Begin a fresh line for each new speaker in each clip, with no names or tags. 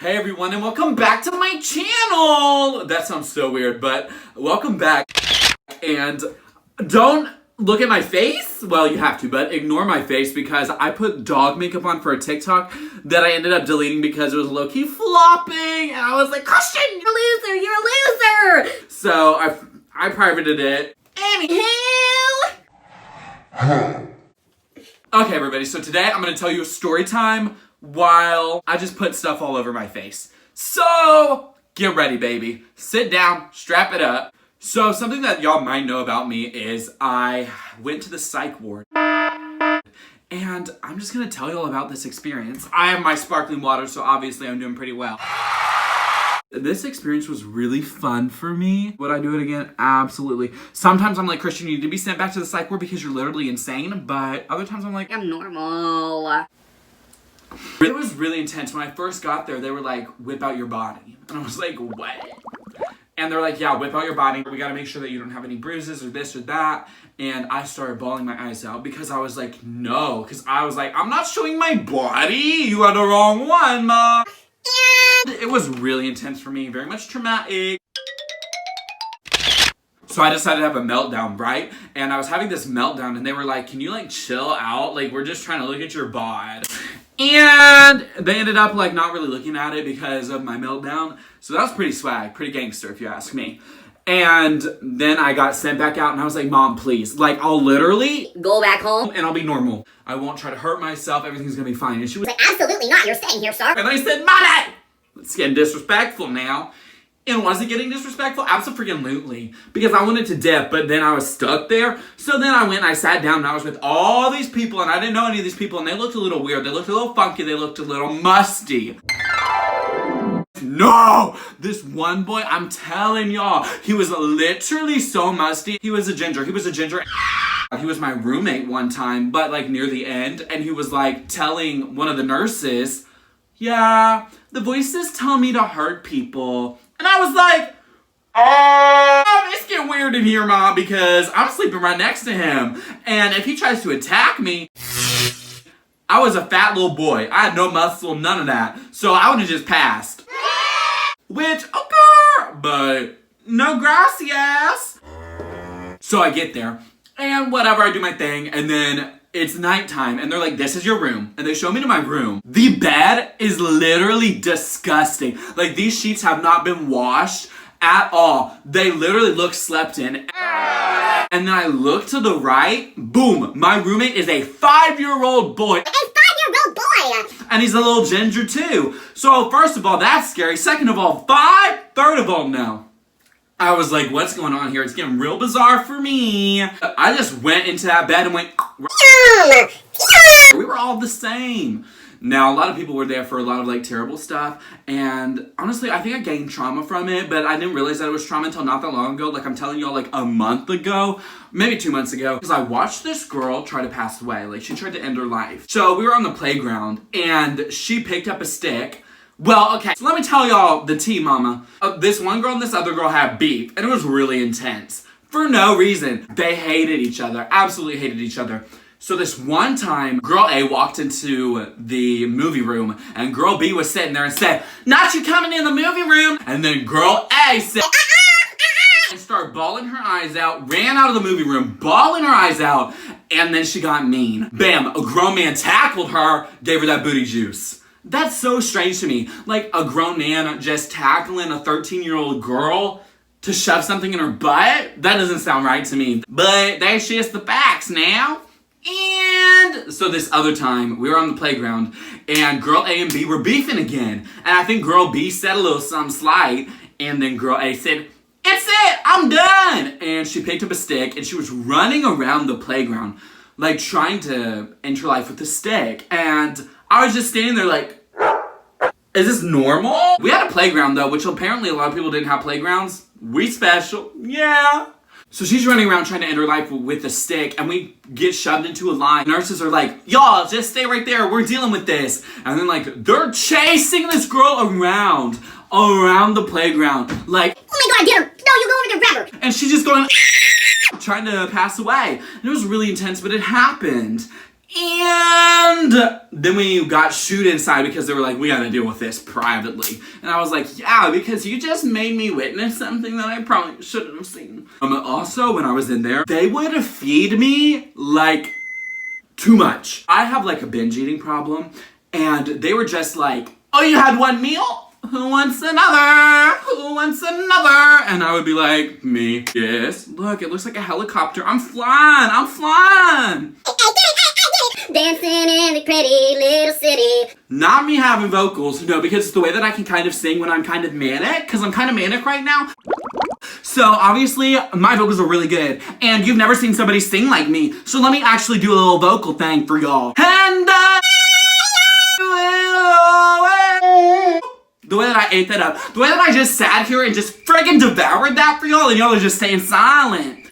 Hey everyone, and welcome back to my channel! That sounds so weird, but welcome back. And don't look at my face. Well, you have to, but ignore my face because I put dog makeup on for a TikTok that I ended up deleting because it was low-key flopping. And I was like, Christian, you're a loser! So I privated it. Anywho. Okay, everybody, so today I'm going to tell you a story time while I just put stuff all over my face. So, get ready, baby. Sit down, strap it up. So, something that y'all might know about me is I went to the psych ward. And I'm just going to tell y'all about this experience. I have my sparkling water, so obviously I'm doing pretty well. This experience was really fun for me. Would I do it again? Absolutely. Sometimes I'm like, Christian, you need to be sent back to the psych ward because you're literally insane. But other times I'm like, I'm normal. It was really intense. When I first got there, they were like, whip out your body. And I was like, what? And they're like, yeah, whip out your body. We gotta make sure that you don't have any bruises or this or that. And I started bawling my eyes out because I was like, no. Because I was like, I'm not showing my body. You are the wrong one, Ma. And it was really intense for me. Very much traumatic. So I decided to have a meltdown, right? And I was having this meltdown and they were like, can you like chill out? Like, we're just trying to look at your bod. And they ended up like not really looking at it because of my meltdown. So that was pretty swag, pretty gangster if you ask me. And then I got sent back out and I was like, Mom, please. Like, I'll literally go back home and I'll be normal. I won't try to hurt myself. Everything's gonna be fine. And she was like, absolutely not. You're staying here, sir. And I said, Mommy! It's getting disrespectful now. And was it getting disrespectful? Absolutely. Because I wanted to dip, but then I was stuck there. So then I went and I sat down and I was with all these people and I didn't know any of these people and they looked a little weird. They looked a little funky. They looked a little musty. No! This one boy, I'm telling y'all, he was literally so musty. He was a ginger. He was my roommate one time, but like near the end, and he was like telling one of the nurses, yeah, the voices tell me to hurt people. And I was like, oh, it's getting weird in here, Mom, because I'm sleeping right next to him. And if he tries to attack me, I was a fat little boy. I had no muscle, none of that. So I would have just passed. Which, okay, but no gracias. So I get there, and whatever, I do my thing, and then it's nighttime, and they're like, this is your room. And they show me to my room. The bed is literally disgusting. Like, these sheets have not been washed at all. They literally look slept in. And then I look to the right, boom, my roommate is a 5-year-old boy. And he's a little ginger too. So first of all, that's scary. Second of all, 5. Third of all, no. I was like, what's going on here? It's getting real bizarre for me. I just went into that bed and went, we were all the same. Now, a lot of people were there for a lot of like terrible stuff, and honestly, I think I gained trauma from it, but I didn't realize that it was trauma until not that long ago. Like, I'm telling y'all, like a month ago, maybe 2 months ago, because I watched this girl try to pass away. Like, she tried to end her life. So we were on the playground, and she picked up a stick. Well, okay, so let me tell y'all the tea, mama. This one girl and this other girl had beef, and it was really intense. For no reason. They hated each other, absolutely hated each other. So this one time, girl A walked into the movie room, and girl B was sitting there and said, not you coming in the movie room. And then girl A said, and started bawling her eyes out, ran out of the movie room, bawling her eyes out, and then she got mean. Bam, a grown man tackled her, gave her that booty juice. That's so strange to me. Like, a grown man just tackling a 13-year-old girl to shove something in her butt? That doesn't sound right to me. But that's just the facts now. And so this other time, we were on the playground, and girl A and B were beefing again. And I think girl B said a little something slight, and then girl A said, it's it, I'm done! And she picked up a stick, and she was running around the playground, like trying to end her life with a stick. And I was just standing there like, is this normal? We had a playground though, which apparently a lot of people didn't have playgrounds. We special, yeah. So she's running around trying to end her life with a stick, and we get shoved into a line. Nurses are like, y'all, just stay right there. We're dealing with this. And then, like, they're chasing this girl around the playground. Like, oh my God, get her. No, you go over there, grab her. And she's just going, trying to pass away. And it was really intense, but it happened. And then we got shooed inside because they were like, we gotta deal with this privately. And I was like, yeah, because you just made me witness something that I probably shouldn't have seen. Also, when I was in there, they would feed me like too much. I have like a binge eating problem, and they were just like, oh, you had one meal? Who wants another? Who wants another? And I would be like, me. Yes. Look, it looks like a helicopter. I'm flying. I'm flying.
Dancing in the pretty little city.
Not me having vocals, no, because it's the way that I can kind of sing when I'm kind of manic, because I'm kind of manic right now. So obviously, my vocals are really good, and you've never seen somebody sing like me, so let me actually do a little vocal thing for y'all. And the way that I ate that up, the way that I just sat here and just friggin' devoured that for y'all, and y'all are just staying silent.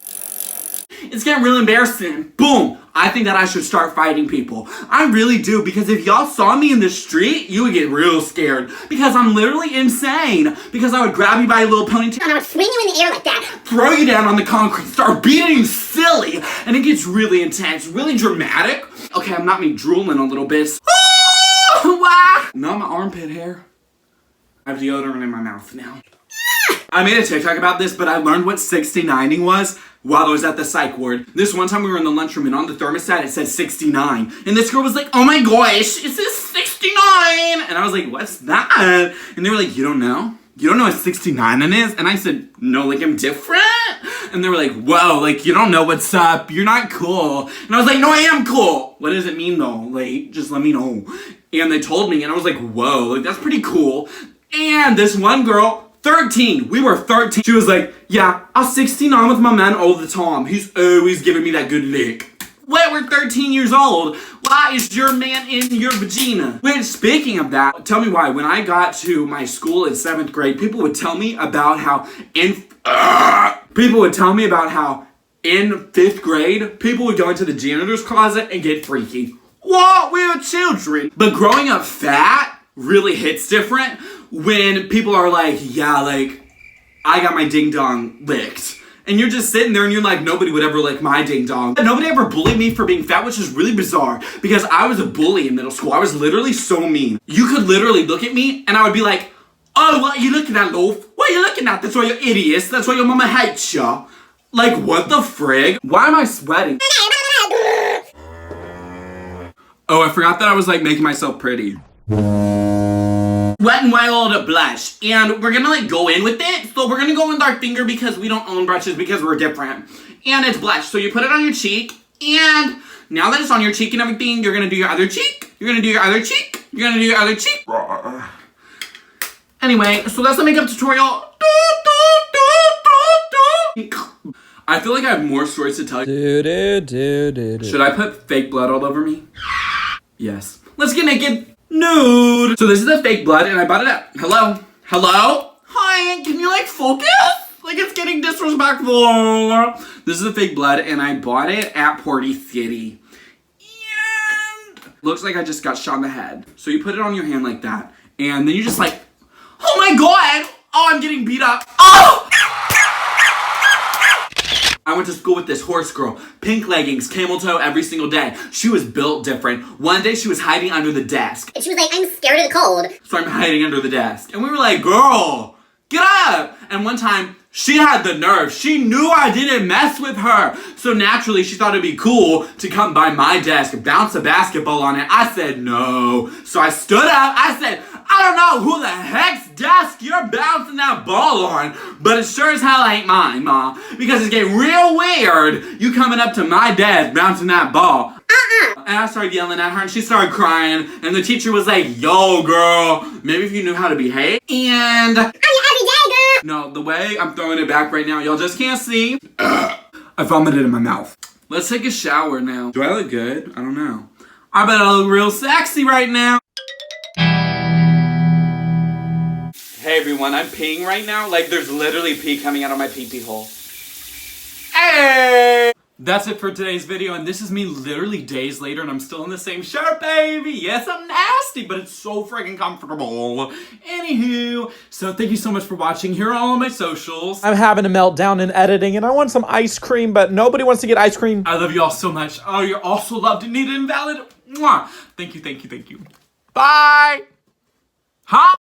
It's getting real embarrassing. Boom. I think that I should start fighting people. I really do, because if y'all saw me in the street, you would get real scared. Because I'm literally insane. Because I would grab you by a little ponytail
And I would swing you in the air like that.
throw you down on the concrete, start beating you silly. And it gets really intense, really dramatic. Okay, I'm not me drooling a little bit. Not my armpit hair. I have deodorant in my mouth now. I made a TikTok about this, but I learned what 69ing was while I was at the psych ward. This one time we were in the lunchroom, and on the thermostat it said 69. And this girl was like, oh my gosh, it says 69! And I was like, what's that? And they were like, you don't know? You don't know what 69 is? And I said, no, like I'm different? And they were like, whoa, like you don't know what's up. You're not cool. And I was like, no, I am cool. What does it mean though? Like, just let me know. And they told me, and I was like, whoa, like that's pretty cool. And this one girl, 13. We were 13. She was like, yeah, I'm 69 with my man all the time. He's always giving me that good lick. Wait, we're 13 years old. Why is your man in your vagina? Wait, speaking of that, tell me why. When I got to my school in 7th grade, people would tell me about how in 5th grade, people would go into the janitor's closet and get freaky. What? We were children. But growing up fat really hits different when people are like, yeah, like, I got my ding-dong licked. And you're just sitting there and you're like, nobody would ever lick my ding-dong. Nobody ever bullied me for being fat, which is really bizarre, because I was a bully in middle school. I was literally so mean. You could literally look at me and I would be like, oh, what are you looking at, loaf? What are you looking at? That's why you're idiots. That's why your mama hates ya. Like, what the frig? Why am I sweating? Oh, I forgot that I was like making myself pretty. Wet n Wild blush, and we're gonna like go in with it. So we're gonna go with our finger because we don't own brushes because we're different. And it's blush, so you put it on your cheek, and now that it's on your cheek and everything, you're gonna do your other cheek. You're gonna do your other cheek. You're gonna do your other cheek. Anyway, so that's the makeup tutorial. I feel like I have more stories to tell you. Should I put fake blood all over me? Yes. Let's get naked. Nude. So this is the fake blood, and I bought it at. Hello? Hello? Hi, can you like focus? Like it's getting disrespectful. This is the fake blood, and I bought it at Party City. And looks like I just got shot in the head. So you put it on your hand like that, and then you just like, oh my god! Oh, I'm getting beat up. Oh! I went to school with this horse girl. Pink leggings, camel toe every single day. She was built different. One day she was hiding under the desk.
And she was like, I'm scared of the cold.
So I'm hiding under the desk. And we were like, girl, get up! And one time, she had the nerve. She knew I didn't mess with her. So naturally, she thought it'd be cool to come by my desk, bounce a basketball on it. I said no. So I stood up. I said, I don't know who the heck's desk you're bouncing that ball on, but it sure as hell ain't mine, Ma. Because it's getting real weird, you coming up to my desk bouncing that ball. And I started yelling at her, and she started crying, and the teacher was like, yo, girl, maybe if you knew how to behave. And
I'm your everyday girl.
no, the way I'm throwing it back right now, y'all just can't see. I vomited in my mouth. Let's take a shower now. Do I look good? I don't know. I bet I look real sexy right now. Hey everyone, I'm peeing right now. Like there's literally pee coming out of my pee-pee hole. Hey! That's it for today's video, and this is me literally days later, and I'm still in the same shirt, baby. Yes, I'm nasty, but it's so freaking comfortable. Anywho, so thank you so much for watching. Here are all of my socials.
I'm having a meltdown in editing, and I want some ice cream, but nobody wants to get ice cream.
I love you all so much. Oh, you're all so loved and needed and valid. Mwah. Thank you, thank you, thank you.
Bye!
Huh?